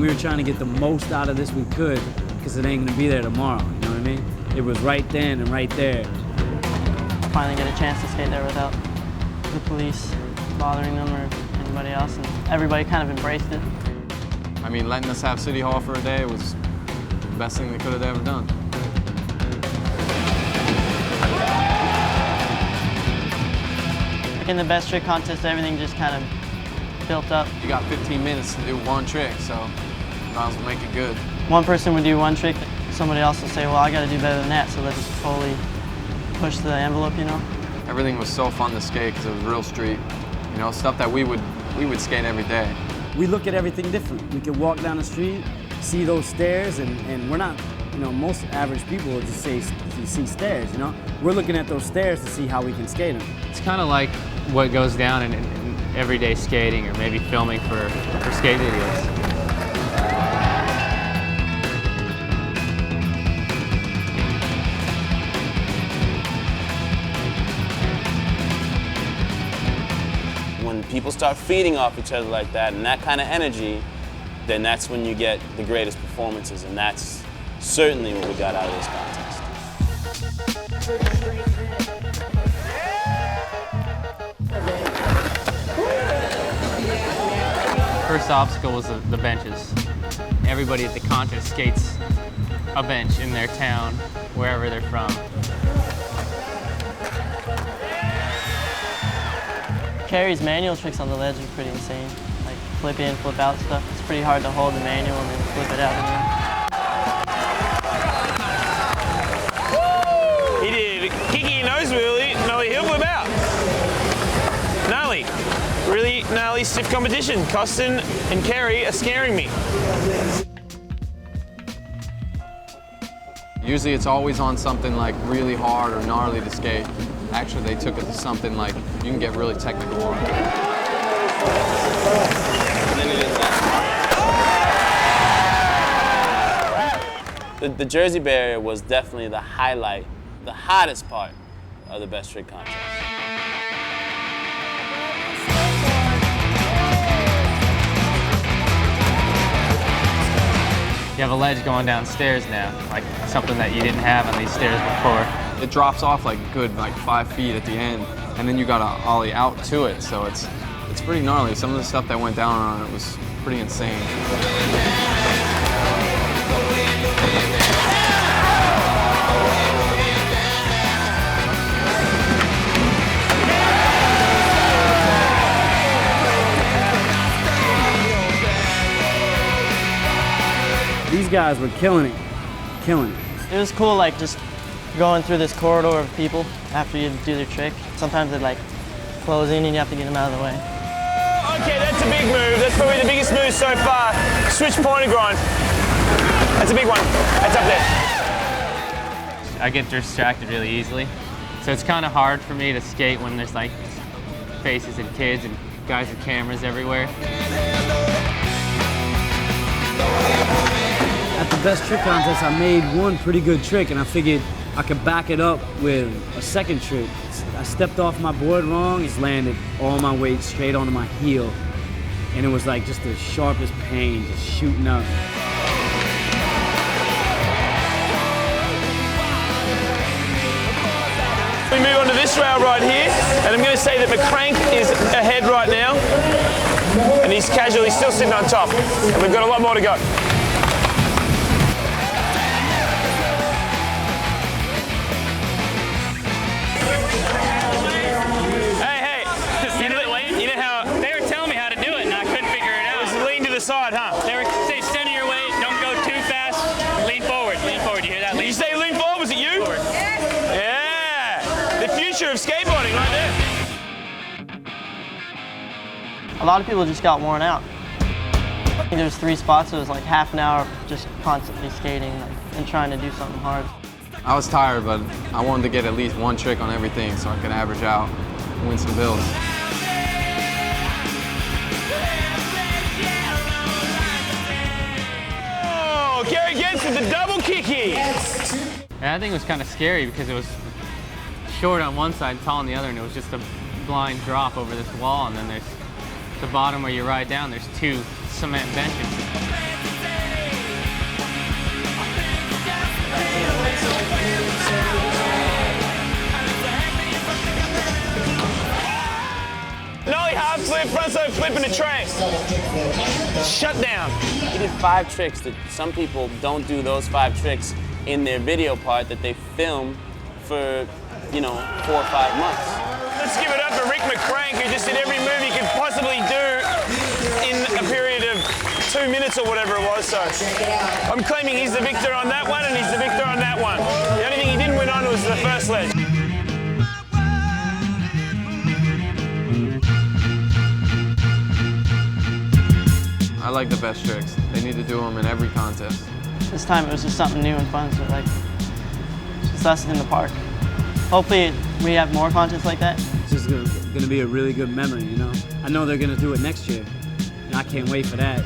we were trying to get the most out of this we could because it ain't gonna be there tomorrow, you know what I mean? It was right then and right there. Finally get a chance to skate there without the police bothering them or anybody else, and everybody kind of embraced it. I mean, letting us have City Hall for a day was the best thing they could have ever done. In the best trick contest, everything just kind of built up. You got 15 minutes to do one trick, so might as well make it good. One person would do one trick, somebody else would say, well, I got to do better than that, so let's just totally push the envelope, you know? Everything was so fun to skate because it was real street. You know, stuff that we would skate every day. We look at everything different. We could walk down the street, see those stairs, and we're not, you know, most average people will just say, you see stairs, you know? We're looking at those stairs to see how we can skate them. It's kind of like what goes down in everyday skating or maybe filming for skate videos. When people start feeding off each other like that and that kind of energy, then that's when you get the greatest performances, and that's certainly what we got out of this contest. First obstacle was the benches. Everybody at the contest skates a bench in their town, wherever they're from. Kerry's manual tricks on the ledge are pretty insane. Like flip in, flip out stuff. It's pretty hard to hold the manual and then flip it out again. He did kicky nose wheelie, nollie heel flip out. Gnarly. Really gnarly stiff competition. Koston and Kerry are scaring me. Usually it's always on something like really hard or gnarly to skate. Actually, they took it to something like you can get really technical on it. The Jersey barrier was definitely the highlight, the hottest part of the Best Trick contest. You have a ledge going downstairs now, like something that you didn't have on these stairs before. It drops off like good, like 5 feet at the end, and then you got to ollie out to it, so it's pretty gnarly. Some of the stuff that went down on it was pretty insane. These guys were killing it, killing it. It was cool, like just going through this corridor of people after you do their trick. Sometimes they'd like close in and you have to get them out of the way. Okay, that's a big move. That's probably the biggest move so far. Switch pointer grind. That's a big one. That's up there. I get distracted really easily. So it's kind of hard for me to skate when there's like faces and kids and guys with cameras everywhere. At the Best Trick contest, I made one pretty good trick, and I figured I could back it up with a second trick. I stepped off my board wrong, just landed all my weight straight onto my heel, and it was like just the sharpest pain, just shooting up. We move on to this rail right here, and I'm going to say that McCrank is ahead right now, and he's casually still sitting on top, and we've got a lot more to go. Side, huh? They were say center your weight, don't go too fast, lean forward, you hear that? Did you say lean forward, was it you? Forward. Yeah, the future of skateboarding right there. A lot of people just got worn out. I think there was 3 spots, so it was like half an hour of just constantly skating and trying to do something hard. I was tired, but I wanted to get at least one trick on everything so I could average out and win some bills. Kerry Getz with the double kicky. And I think it was kind of scary because it was short on one side, tall on the other, and it was just a blind drop over this wall, and then there's the bottom where you ride down, there's 2 cement benches. Nollie half flip, frontside flip in a tray. Shut down. He did 5 tricks that some people don't do those 5 tricks in their video part that they film for, you know, 4 or 5 months. Let's give it up for Rick McCrank, who just did every move he could possibly do in a period of 2 minutes or whatever it was. So I'm claiming he's the victor on that one and he's the victor on that one. The only thing he didn't win on was the first ledge. I like the best tricks. They need to do them in every contest. This time it was just something new and fun, so like, just us in the park. Hopefully we have more contests like that. It's just gonna be a really good memory, you know? I know they're gonna do it next year, and I can't wait for that.